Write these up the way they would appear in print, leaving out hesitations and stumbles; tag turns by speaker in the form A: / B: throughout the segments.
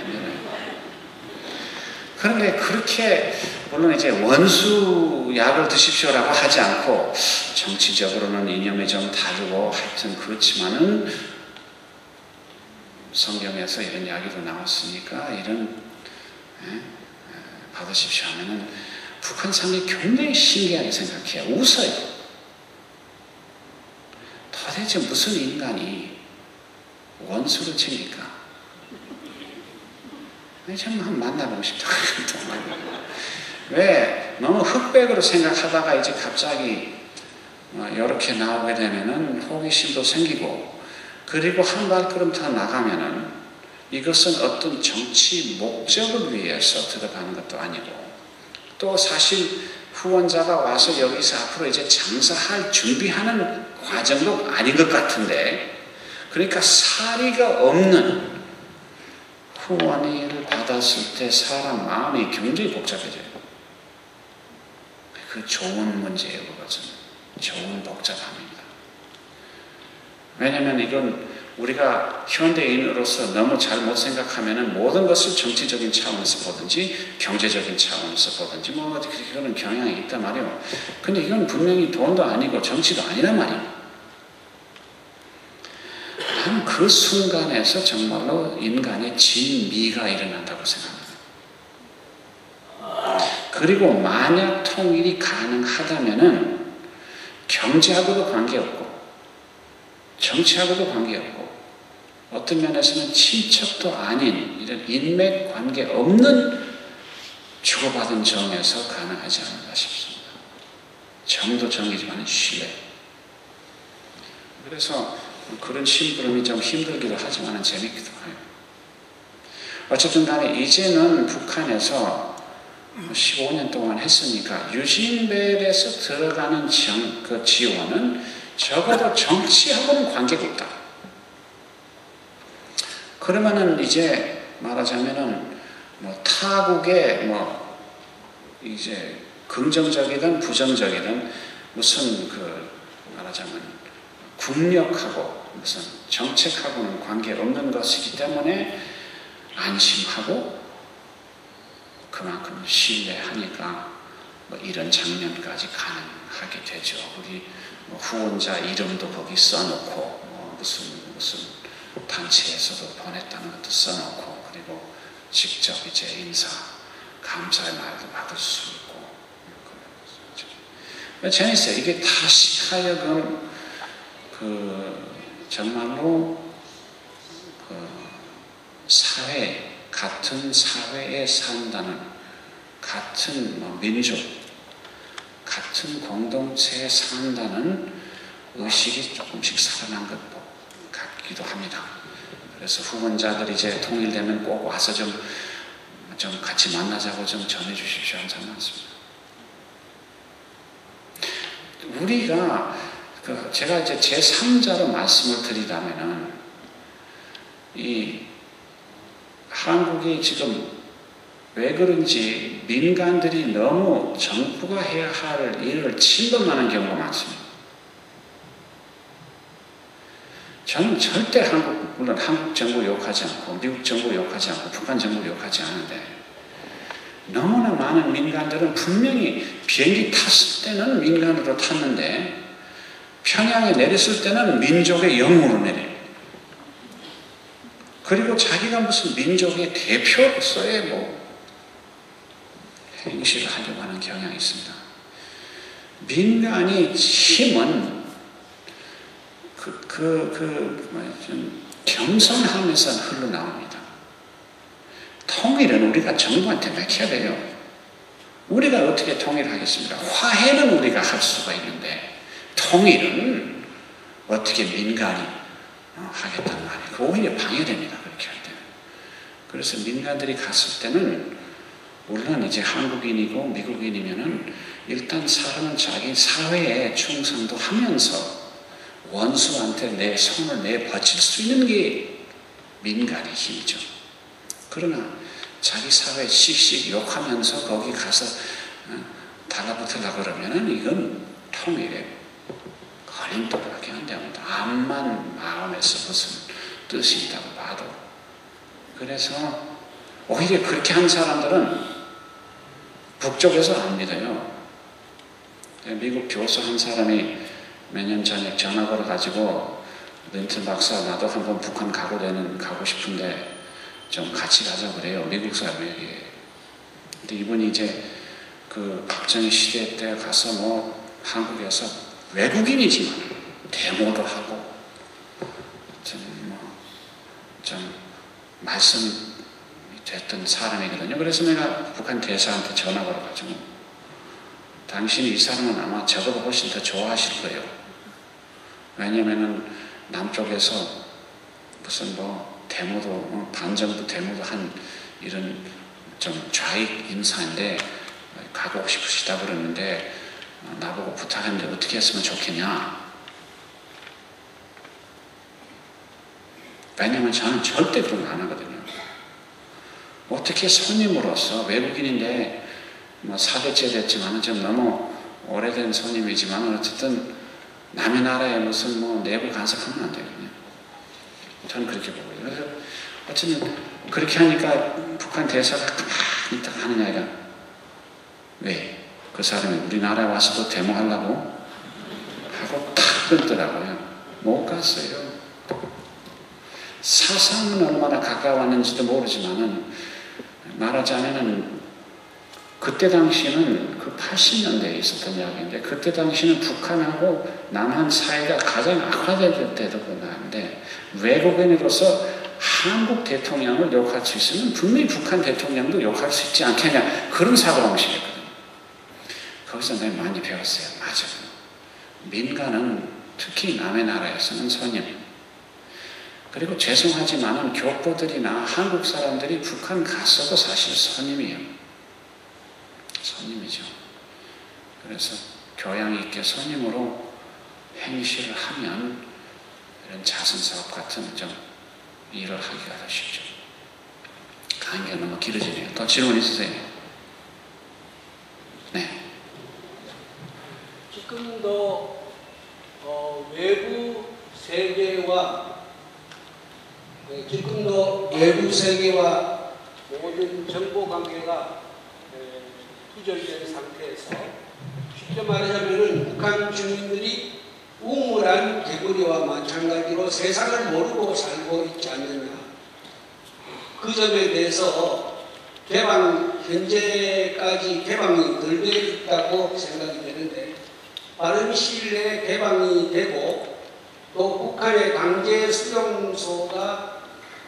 A: 힘들어요. 그런데 그렇게 물론 이제 원수약을 드십시오라고 하지 않고 정치적으로는 이념이 좀 다르고 하여튼 그렇지만은 성경에서 이런 이야기도 나왔으니까 이런 받으십시오 하면은 북한 사람이 굉장히 신기하게 생각해요. 웃어요. 도대체 무슨 인간이 원수를 챙길까? 정말 한번 만나보고 싶다. 왜? 너무 흑백으로 생각하다가 이제 갑자기 이렇게 나오게 되면은 호기심도 생기고, 그리고 한 발걸음 더 나가면은 이것은 어떤 정치 목적을 위해서 들어가는 것도 아니고, 또 사실 후원자가 와서 여기서 앞으로 이제 장사할 준비하는 과정도 아닌 것 같은데, 그러니까 사리가 없는 후원을 받았을 때 사람 마음이 굉장히 복잡해져요. 그 좋은 문제예요. 그것은 좋은 복잡함입니다. 왜냐하면 이건 우리가 현대인으로서 너무 잘못 생각하면 모든 것을 정치적인 차원에서 보든지 경제적인 차원에서 보든지 뭐 그런 경향이 있단 말이에요. 근데 이건 분명히 돈도 아니고 정치도 아니란 말이에요. 그 순간에서 정말로 인간의 진미가 일어난다고 생각합니다. 그리고 만약 통일이 가능하다면은 경제하고도 관계없고 정치하고도 관계없고 어떤 면에서는 친척도 아닌 이런 인맥 관계 없는 주고받은 정에서 가능하지 않을까 싶습니다. 정도 정이지만 신뢰. 그래서 그런 심부름이 좀 힘들기도 하지만 재밌기도 해요. 어쨌든 간에 이제는 북한에서 15년 동안 했으니까 유진벨에서 들어가는 그 지원은 적어도 정치하고는 관계가 없다. 그러면은 이제 말하자면은 뭐 타국의 뭐 이제 긍정적이든 부정적이든 무슨 그 말하자면 국력하고 무슨 정책하고는 관계없는 것이기 때문에 안심하고 그만큼 신뢰하니까 뭐 이런 장면까지 가능하게 되죠. 우리 뭐 후원자 이름도 거기 써놓고 뭐 무슨 단체에서도 보냈다는 것도 써놓고 그리고 직접 이제 인사 감사의 말도 받을 수 있고 재밌어요. 이게 다시 하여금 정말로 사회, 같은 사회에 산다는 같은 민족, 같은 공동체에 산다는 의식이 조금씩 살아난 것 같기도 합니다. 그래서 후원자들이 이제 통일되면 꼭 와서 좀 같이 만나자고 좀 전해주십시오 하는 사람 많습니다. 우리가 제가 이제 제3자로 말씀을 드리자면은 이 한국이 지금 왜 그런지 민간들이 너무 정부가 해야 할 일을 침범하는 경우가 많습니다. 저는 절대 물론 한국 정부 욕하지 않고 미국 정부 욕하지 않고 북한 정부 욕하지 않은데 너무나 많은 민간들은 분명히 비행기 탔을 때는 민간으로 탔는데 평양에 내렸을 때는 민족의 영웅으로 내려요. 그리고 자기가 무슨 민족의 대표로서의 뭐 행실을 하려고 하는 경향이 있습니다. 민간의 힘은 좀 겸손하면서 흘러나옵니다. 통일은 우리가 정부한테 맡겨야 돼요. 우리가 어떻게 통일하겠습니다. 화해는 우리가 할 수가 있는데 통일은 어떻게 민간이 하겠다는 말이에요. 그 오히려 방해됩니다. 그렇게 할 때는. 그래서 민간들이 갔을 때는 물론 이제 한국인이고 미국인이면은 일단 사람은 자기 사회에 충성도 하면서 원수한테 내 손을 내버칠 수 있는 게 민간의 힘이죠. 그러나 자기 사회 씩씩 욕하면서 거기 가서 달라붙으려고 그러면은 이건 통일에 걸림돌밖에 안 됩니다. 암만 마음에서 무슨 뜻이 있다고 봐도. 그래서 오히려 그렇게 한 사람들은 북쪽에서 안 믿어요. 미국 교수 한 사람이 몇 년 전에 전화 걸어가지고 린튼 박사 나도 한번 북한 가고 싶은데 좀 같이 가자 그래요. 미국 사람에게. 근데 이분이 이제 그 박정희 시대 때 가서 뭐 한국에서 외국인이지만 데모도 하고 좀 말씀이 됐던 사람이거든요. 그래서 내가 북한 대사한테 전화 걸어가지고 당신이 이 사람은 아마 저보다 훨씬 더 좋아하실 거예요. 왜냐면은 남쪽에서 무슨 뭐 데모도 반정부 데모도 한 이런 좀 좌익 인사인데 가고 싶으시다 그러는데 나보고 부탁했는데 어떻게 했으면 좋겠냐. 왜냐면 저는 절대 그런 거 안 하거든요. 어떻게 손님으로서 외국인인데 뭐 4대째 됐지만 좀 너무 오래된 손님이지만 어쨌든 남의 나라에 무슨 뭐 내부 간섭하면 안 되거든요. 저는 그렇게 보고요. 그래서 어쨌든 그렇게 하니까 북한 대사가 가만히 딱 하는 아이가 왜? 그 사람이 우리나라에 와서도 데모하려고 하고 탁 끊더라고요. 못 갔어요. 사상은 얼마나 가까웠는지도 모르지만은 말하자면은 그때 당시는 그 80년대에 있었던 이야기인데 그때 당시는 북한하고 남한 사이가 가장 악화될 때도 그런데 외국인으로서 한국 대통령을 욕할 수 있으면 분명히 북한 대통령도 욕할 수 있지 않겠냐 그런 사고방식이었거든요. 거기서 내가 많이 배웠어요. 맞아요. 민간은 특히 남의 나라에서는 손님 그리고 죄송하지만은 교포들이나 한국 사람들이 북한 갔어도 사실 손님이에요. 손님이죠. 그래서 교양 있게 손님으로 행실을 하면 이런 자선사업 같은 좀 일을 하기가 더 쉽죠. 강의가 너무 길어지네요. 또 질문 있으세요? 네.
B: 지금도 외부 세계와 모든 정보 관계가 두절된 상태에서 쉽게 말하자면 북한 주민들이 우물한 개구리와 마찬가지로 세상을 모르고 살고 있지 않느냐. 그 점에 대해서 현재까지 개방이 덜 되어 있다고 생각이 되는데 빠른 시일 내에 개방이 되고 또 북한의 강제 수용소가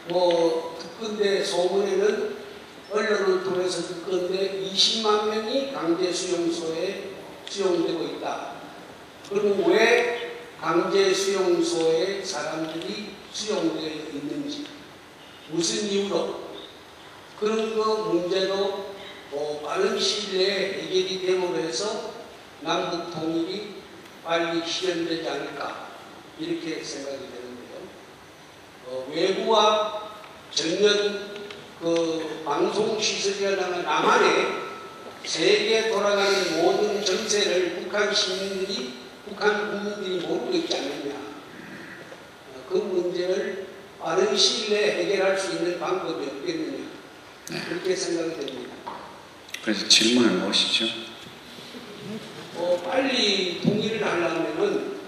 B: 듣건대 소문에는 언론을 통해서 듣건대 20만 명이 강제 수용소에 수용되고 있다. 그럼 왜 강제 수용소에 사람들이 수용되어 있는지 무슨 이유로 그런 그 문제도 빠른 시일 내에 해결이 됨으로 해서 남북 통일이 빨리 실현되지 않을까 이렇게 생각이 되는데요. 외부와 전면 방송 시설이라는 남한에 세계에 돌아가는 모든 정세를 북한 국민들이 모르고 있지 않느냐. 그 문제를 빠른 시일 내에 해결할 수 있는 방법이 없겠느냐. 그렇게 생각이 됩니다.
A: 그래서 질문은 무엇이죠?
B: 빨리 통일을 하려면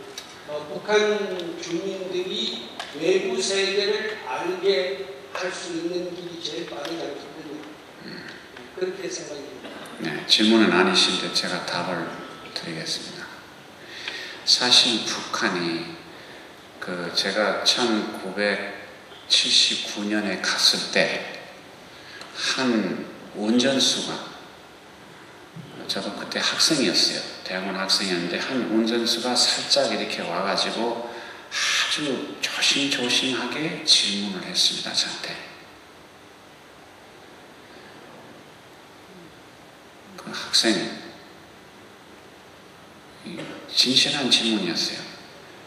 B: 북한 주민들이 외부 세계를 알게 할 수 있는 길이 제일 빠르지 않겠느냐. 그렇게 생각이 됩니다.
A: 네, 질문은 아니신데 제가 답을 드리겠습니다. 사실 북한이 제가 1979년에 갔을 때 한 운전수가 저도 그때 학생이었어요. 대학원 학생이었는데 한 운전수가 살짝 이렇게 와가지고 아주 조심조심하게 질문을 했습니다. 저한테. 그 학생이 진실한 질문이었어요.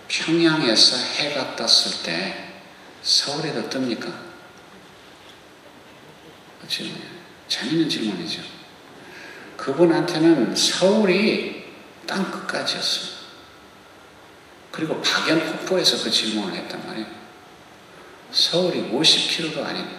A: 평양에서 해가 떴을 때 서울에도 뜹니까? 재밌는 질문이죠. 그분한테는 서울이 땅끝까지였어요. 그리고 박연폭포에서 그 질문을 했단 말이에요. 서울이 50km도 아니고.